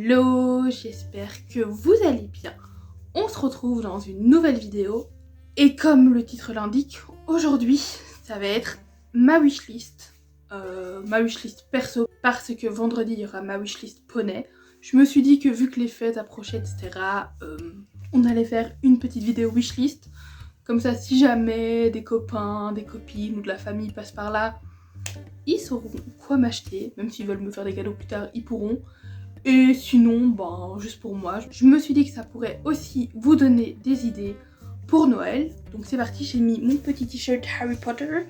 Hello, j'espère que vous allez bien. On se retrouve dans une nouvelle vidéo et comme le titre l'indique, aujourd'hui ça va être ma wishlist. Ma wishlist perso parce que vendredi il y aura ma wishlist poney. Je me suis dit que vu que les fêtes approchaient etc, on allait faire une petite vidéo wishlist. Comme ça si jamais des copains, des copines ou de la famille passent par là, ils sauront quoi m'acheter. Même s'ils veulent me faire des cadeaux plus tard, ils pourront. Et sinon, ben, juste pour moi, je me suis dit que ça pourrait aussi vous donner des idées pour Noël. Donc c'est parti, j'ai mis mon petit t-shirt Harry Potter.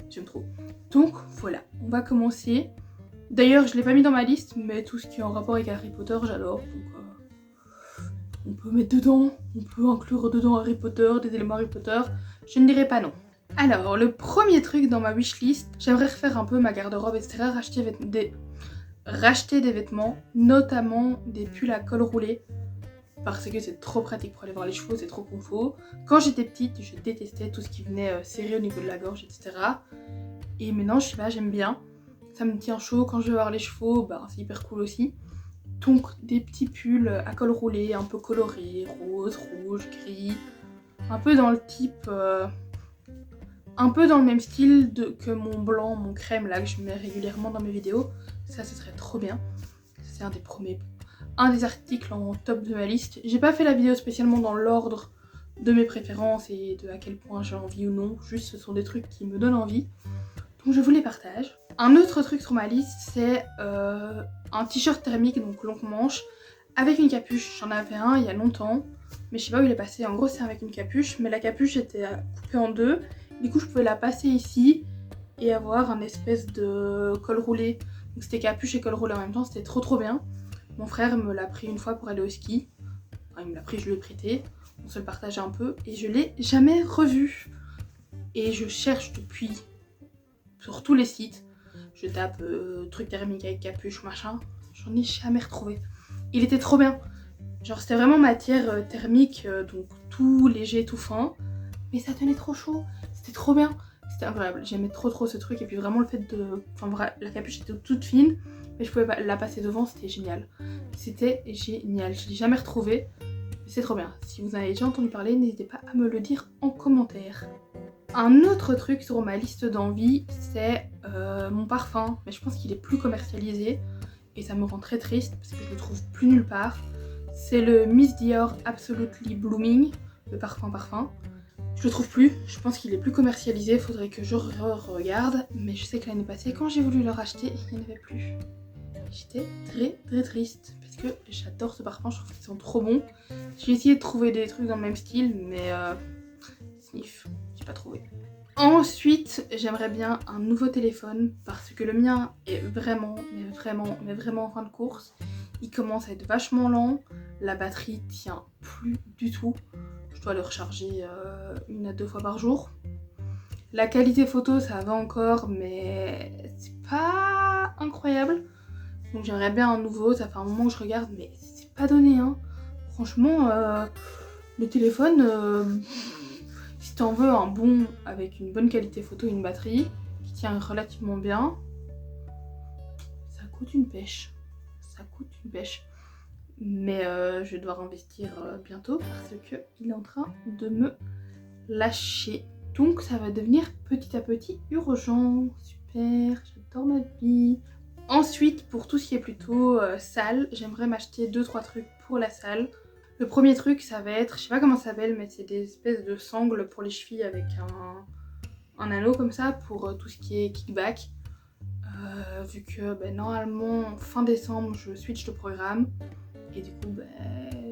J'aime trop. Donc voilà, on va commencer. D'ailleurs, je l'ai pas mis dans ma liste, mais tout ce qui est en rapport avec Harry Potter, j'adore. Donc on peut mettre dedans, on peut inclure dedans Harry Potter, des éléments Harry Potter. Je ne dirais pas non. Alors, le premier truc dans ma wishlist, j'aimerais refaire un peu ma garde-robe, etc. Racheter des vêtements, notamment des pulls à col roulé, parce que c'est trop pratique pour aller voir les chevaux, c'est trop confort. Quand j'étais petite, je détestais tout ce qui venait serré au niveau de la gorge, etc. Et maintenant, je sais pas, j'aime bien. Ça me tient chaud quand je vais voir les chevaux, bah, c'est hyper cool aussi. Donc des petits pulls à col roulé, un peu colorés, rose, rouge, gris, un peu dans le type... un peu dans le même style que mon blanc, mon crème là que je mets régulièrement dans mes vidéos. Ça, ce serait trop bien. C'est un des articles en top de ma liste. J'ai pas fait la vidéo spécialement dans l'ordre de mes préférences et de à quel point j'ai envie ou non. Juste ce sont des trucs qui me donnent envie. Donc je vous les partage. Un autre truc sur ma liste, c'est un t-shirt thermique, donc longue manche, avec une capuche. J'en avais un il y a longtemps, mais je sais pas où il est passé. En gros, c'est avec une capuche, mais la capuche était coupée en deux. Du coup, je pouvais la passer ici et avoir un espèce de col roulé. Donc c'était capuche et col roulé en même temps, c'était trop bien. Mon frère me l'a pris une fois pour aller au ski. Enfin, il me l'a pris, je lui ai prêté. On se le partageait un peu et je l'ai jamais revu. Et je cherche depuis sur tous les sites. Je tape truc thermique avec capuche, machin. J'en ai jamais retrouvé. Il était trop bien. Genre c'était vraiment matière thermique, donc tout léger, tout fin. Mais ça tenait trop chaud. C'était trop bien. C'était incroyable. J'aimais trop ce truc. Et puis vraiment le fait de... Enfin la capuche était toute fine. Mais je pouvais la passer devant. C'était génial. C'était génial. Je l'ai jamais retrouvé. C'est trop bien. Si vous en avez déjà entendu parler, n'hésitez pas à me le dire en commentaire. Un autre truc sur ma liste d'envie, c'est mon parfum. Mais je pense qu'il est plus commercialisé. Et ça me rend très triste parce que je le trouve plus nulle part. C'est le Miss Dior Absolutely Blooming. Le parfum. Je le trouve plus, je pense qu'il est plus commercialisé, faudrait que je regarde, mais je sais que l'année passée, quand j'ai voulu le racheter, il n'y en avait plus. J'étais très triste, parce que j'adore ce parfum, je trouve qu'ils sont trop bons. J'ai essayé de trouver des trucs dans le même style, mais sniff, j'ai pas trouvé. Ensuite, j'aimerais bien un nouveau téléphone, parce que le mien est vraiment en fin de course. Il commence à être vachement lent, la batterie tient plus du tout. Je dois le recharger 1 à 2 fois par jour. La qualité photo ça va encore mais c'est pas incroyable. Donc j'aimerais bien un nouveau, ça fait un moment que je regarde mais c'est pas donné hein. Franchement le téléphone, si t'en veux un bon avec une bonne qualité photo et une batterie qui tient relativement bien, ça coûte une pêche. Mais je vais devoir investir bientôt parce qu'il est en train de me lâcher. Donc ça va devenir petit à petit urgent. Super, j'adore ma vie. Ensuite, pour tout ce qui est plutôt salle, j'aimerais m'acheter 2-3 trucs pour la salle. Le premier truc, ça va être, je sais pas comment ça s'appelle, mais c'est des espèces de sangles pour les chevilles avec un anneau comme ça pour tout ce qui est kickback. Vu que normalement fin décembre je switch de programme. Et du coup,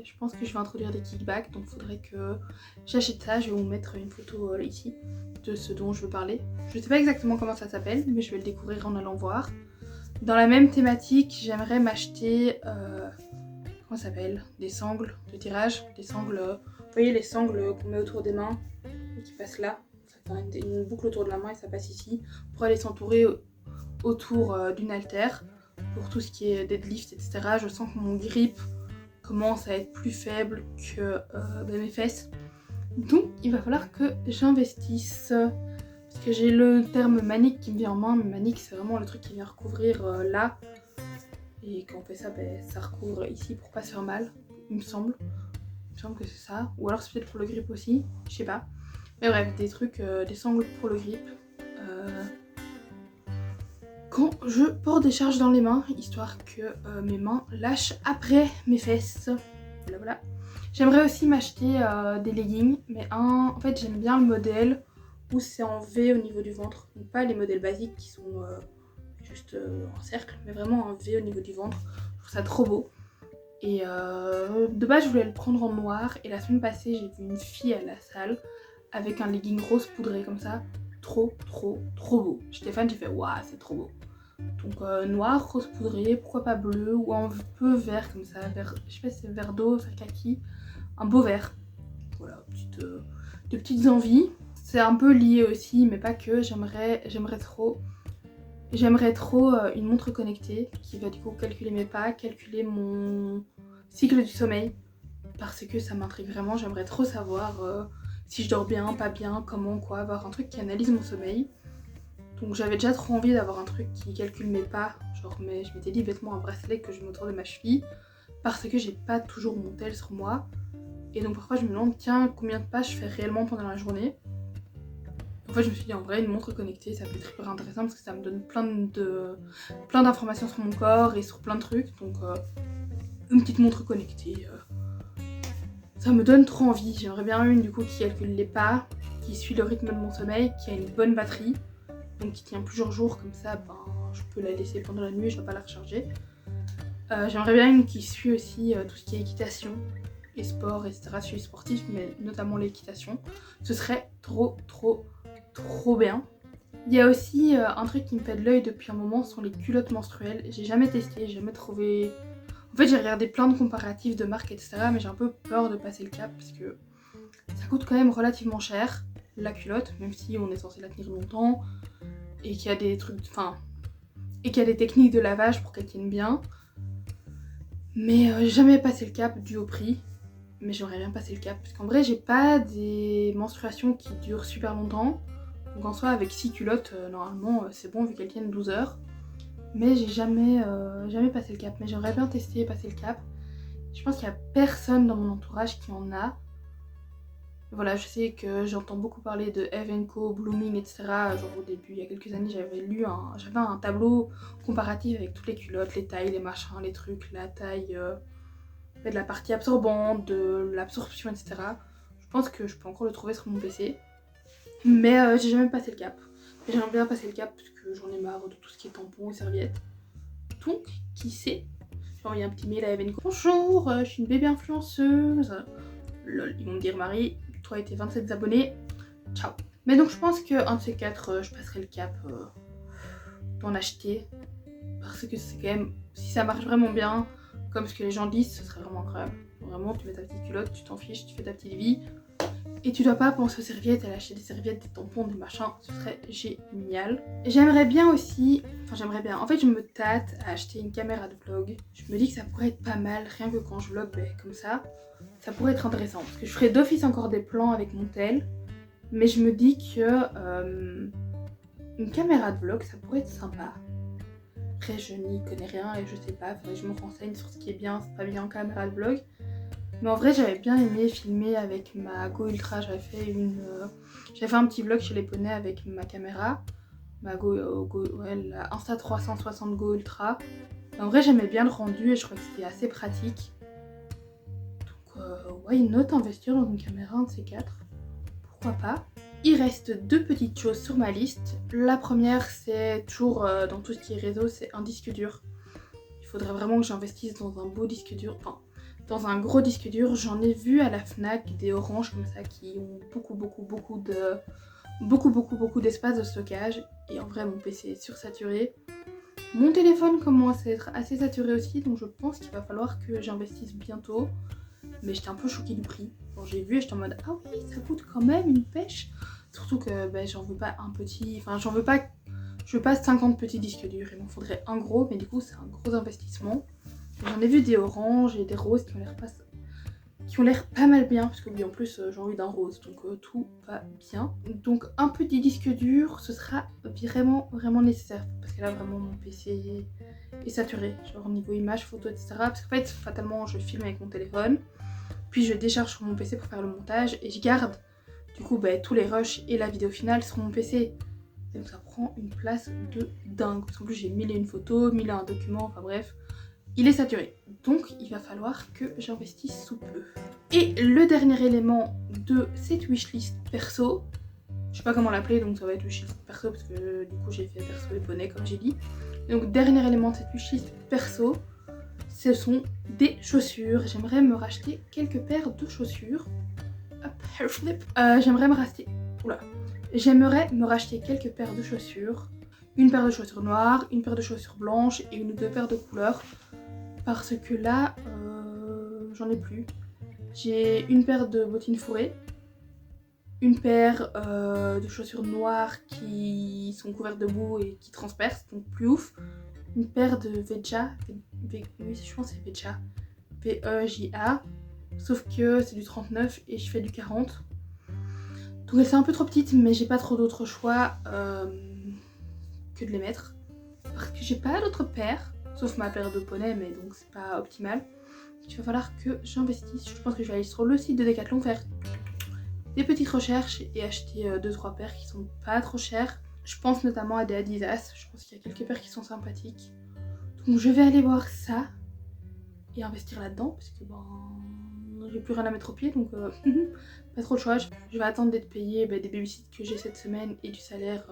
je pense que je vais introduire des kickbacks, donc il faudrait que j'achète ça. Je vais vous mettre une photo ici de ce dont je veux parler. Je sais pas exactement comment ça s'appelle, mais je vais le découvrir en allant voir. Dans la même thématique, j'aimerais m'acheter, comment ça s'appelle, des sangles de tirage, des sangles, vous voyez les sangles qu'on met autour des mains et qui passent là. Ça fait une boucle autour de la main et ça passe ici pour aller s'entourer autour d'une haltère. Pour tout ce qui est deadlift, etc. Je sens que mon grip commence à être plus faible que mes fesses. Donc il va falloir que j'investisse. Parce que j'ai le terme manique qui me vient en main, mais manique c'est vraiment le truc qui vient recouvrir là. Et quand on fait ça, ça recouvre ici pour pas se faire mal, il me semble. Il me semble que c'est ça. Ou alors c'est peut-être pour le grip aussi, je sais pas. Mais bref, des trucs, des sangles pour le grip. Quand je porte des charges dans les mains, histoire que mes mains lâchent après mes fesses. Voilà, voilà. J'aimerais aussi m'acheter des leggings, mais en fait j'aime bien le modèle où c'est en V au niveau du ventre. Donc pas les modèles basiques qui sont juste en cercle, mais vraiment en V au niveau du ventre. Je trouve ça trop beau. Et de base je voulais le prendre en noir, et la semaine passée j'ai vu une fille à la salle avec un legging rose poudré comme ça. Trop beau. J'étais fan, j'ai fait waouh, c'est trop beau. Donc noir, rose poudré, pourquoi pas bleu, ou un peu vert comme ça, vert, je sais pas si c'est vert d'eau, vert kaki, un beau vert. Voilà, de petites envies. C'est un peu lié aussi, mais pas que, j'aimerais trop une montre connectée qui va du coup calculer mes pas, calculer mon cycle du sommeil, parce que ça m'intrigue vraiment, j'aimerais trop savoir si je dors bien, pas bien, comment, quoi, avoir un truc qui analyse mon sommeil. Donc j'avais déjà trop envie d'avoir un truc qui calcule mes pas, genre je m'étais dit bêtement un bracelet que je mets autour de ma cheville, parce que j'ai pas toujours mon tel sur moi. Et donc parfois je me demande, tiens, combien de pas je fais réellement pendant la journée. En fait je me suis dit en vrai une montre connectée ça peut être hyper intéressant parce que ça me donne plein d'informations sur mon corps et sur plein de trucs. Donc une petite montre connectée, ça me donne trop envie. J'aimerais bien une du coup qui calcule les pas, qui suit le rythme de mon sommeil, qui a une bonne batterie. Donc qui tient plusieurs jours, comme ça je peux la laisser pendant la nuit et je ne vais pas la recharger. J'aimerais bien une qui suit aussi tout ce qui est équitation et sport, etc. Suivi sportif, mais notamment l'équitation. Ce serait trop bien. Il y a aussi un truc qui me fait de l'œil depuis un moment, ce sont les culottes menstruelles. J'ai jamais testé, j'ai jamais trouvé... En fait j'ai regardé plein de comparatifs de marques, etc. Mais j'ai un peu peur de passer le cap parce que ça coûte quand même relativement cher, la culotte, même si on est censé la tenir longtemps. Et qu'il y a des trucs, et qu'il y a des techniques de lavage pour qu'elles tiennent bien. Mais j'ai jamais passé le cap dû au prix. Mais j'aimerais bien passer le cap. Parce qu'en vrai, j'ai pas des menstruations qui durent super longtemps. Donc en soi, avec 6 culottes, normalement, c'est bon vu qu'elles tiennent 12 heures. Mais j'ai jamais passé le cap. Mais j'aimerais bien tester et passer le cap. Je pense qu'il y a personne dans mon entourage qui en a. Voilà, je sais que j'entends beaucoup parler de Eve & Co, Blooming, etc. Genre au début, il y a quelques années, j'avais un tableau comparatif avec toutes les culottes, les tailles, les machins, les trucs, la taille, de la partie absorbante, de l'absorption, etc. Je pense que je peux encore le trouver sur mon PC. Mais j'ai jamais passé le cap. J'aimerais bien passer le cap parce que j'en ai marre de tout ce qui est tampons et serviettes. Donc, qui sait? J'ai envoyé un petit mail à Eve & Co. Bonjour, je suis une bébé influenceuse. Lol, ils vont me dire Marie, toi et tes 27 abonnés, ciao. Mais donc je pense qu'un de ces quatre, je passerai le cap d'en acheter. Parce que c'est quand même, si ça marche vraiment bien, comme ce que les gens disent, ce serait vraiment incroyable. Vraiment, tu mets ta petite culotte, tu t'en fiches, tu fais ta petite vie. Et tu dois pas penser aux serviettes, aller acheter des serviettes, des tampons, des machins, ce serait génial. J'aimerais bien aussi, en fait je me tâte à acheter une caméra de vlog. Je me dis que ça pourrait être pas mal, rien que quand je vlog comme ça, ça pourrait être intéressant. Parce que je ferai d'office encore des plans avec mon tel, mais je me dis que une caméra de vlog ça pourrait être sympa. Après je n'y connais rien et je sais pas, faudrait que je me renseigne sur ce qui est bien, c'est pas bien en caméra de vlog. Mais en vrai j'avais bien aimé filmer avec ma Go Ultra, j'avais fait un petit vlog chez les poneys avec ma caméra, ma la Insta360 Go Ultra. Mais en vrai j'aimais bien le rendu et je crois que c'était assez pratique. Donc why not investir dans une caméra, un de ces quatre, pourquoi pas. Il reste deux petites choses sur ma liste. La première c'est toujours dans tout ce qui est réseau, c'est un disque dur. Il faudrait vraiment que j'investisse dans un beau disque dur, dans un gros disque dur. J'en ai vu à la Fnac des oranges comme ça qui ont beaucoup d'espace de stockage. Et en vrai mon PC est sursaturé. Mon téléphone commence à être assez saturé aussi, donc je pense qu'il va falloir que j'investisse bientôt. Mais j'étais un peu choquée du prix. Quand j'ai vu, j'étais en mode ah oui, ça coûte quand même une pêche. Surtout que j'en veux pas un petit, je veux pas 50 petits disques durs. Il m'en faudrait un gros, mais du coup c'est un gros investissement. J'en ai vu des oranges et des roses qui ont l'air pas mal bien, parce que oui, en plus j'ai envie d'un rose, donc tout va bien. Donc un petit disque dur, ce sera vraiment nécessaire, parce que là vraiment mon PC est saturé, genre niveau image, photo, etc. Parce qu'en fait, fatalement, je filme avec mon téléphone, puis je décharge sur mon PC pour faire le montage, et je garde du coup tous les rushs et la vidéo finale sur mon PC. Donc ça prend une place de dingue, parce qu'en plus j'ai 1001 photos, 1001 documents, enfin bref. Il est saturé, donc il va falloir que j'investisse sous peu. Et le dernier élément de cette wishlist perso, je sais pas comment l'appeler, donc ça va être wishlist perso parce que du coup j'ai fait perso et bonnet comme j'ai dit. Donc dernier élément de cette wishlist perso, ce sont des chaussures. J'aimerais me racheter quelques paires de chaussures. J'aimerais me racheter quelques paires de chaussures. Une paire de chaussures noires, une paire de chaussures blanches et une ou deux paires de couleurs. Parce que là, j'en ai plus. J'ai une paire de bottines fourrées, une paire de chaussures noires qui sont couvertes de boue et qui transpercent, donc plus ouf. Une paire de Veja, oui je pense que c'est Veja, V-E-J-A, sauf que c'est du 39 et je fais du 40. Donc elle c'est un peu trop petite, mais j'ai pas trop d'autres choix que de les mettre. Parce que j'ai pas d'autres paires. Sauf ma paire de poney, mais donc c'est pas optimal. Il va falloir que j'investisse. Je pense que je vais aller sur le site de Decathlon faire des petites recherches et acheter 2-3 paires qui sont pas trop chères. Je pense notamment à des Adidas. Je pense qu'il y a quelques paires qui sont sympathiques. Donc je vais aller voir ça et investir là-dedans parce que j'ai plus rien à mettre au pied, donc pas trop le choix. Je vais attendre d'être payée des babysit que j'ai cette semaine et du salaire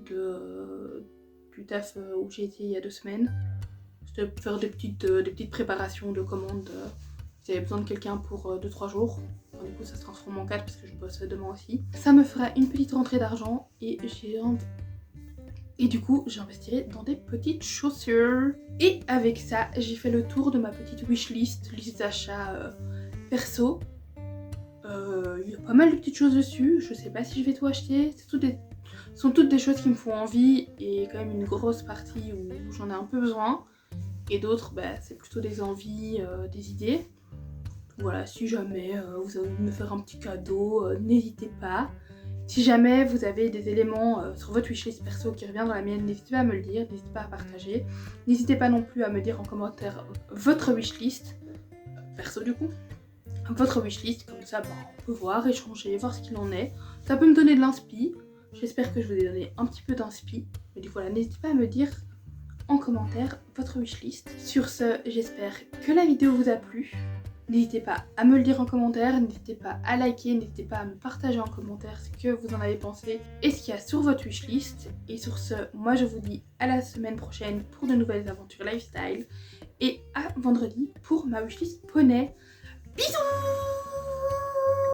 du taf où j'ai été il y a 2 semaines. Je vais faire des petites préparations de commandes. Si j'avais besoin de quelqu'un pour 2-3 jours. Enfin, du coup ça se transforme en 4 parce que je bosse demain aussi. Ça me fera une petite rentrée d'argent et du coup j'investirai dans des petites chaussures. Et avec ça j'ai fait le tour de ma petite wishlist, liste d'achat perso. Il y a pas mal de petites choses dessus. Je sais pas si je vais tout acheter. Ce sont toutes des choses qui me font envie et quand même une grosse partie où j'en ai un peu besoin. Et d'autres, c'est plutôt des envies, des idées. Donc voilà, si jamais vous avez envie de me faire un petit cadeau, n'hésitez pas. Si jamais vous avez des éléments sur votre wishlist perso qui revient dans la mienne, n'hésitez pas à me le dire, n'hésitez pas à partager. N'hésitez pas non plus à me dire en commentaire votre wishlist, perso du coup. Votre wishlist, comme ça on peut voir, échanger, voir ce qu'il en est. Ça peut me donner de l'inspi. J'espère que je vous ai donné un petit peu d'inspi. Mais du coup voilà, n'hésitez pas à me dire en commentaire votre wishlist. Sur ce, j'espère que la vidéo vous a plu. N'hésitez pas à me le dire en commentaire, n'hésitez pas à liker, n'hésitez pas à me partager en commentaire ce que vous en avez pensé et ce qu'il y a sur votre wishlist. Et sur ce, moi je vous dis à la semaine prochaine pour de nouvelles aventures lifestyle et à vendredi pour ma wishlist poney. Bisous!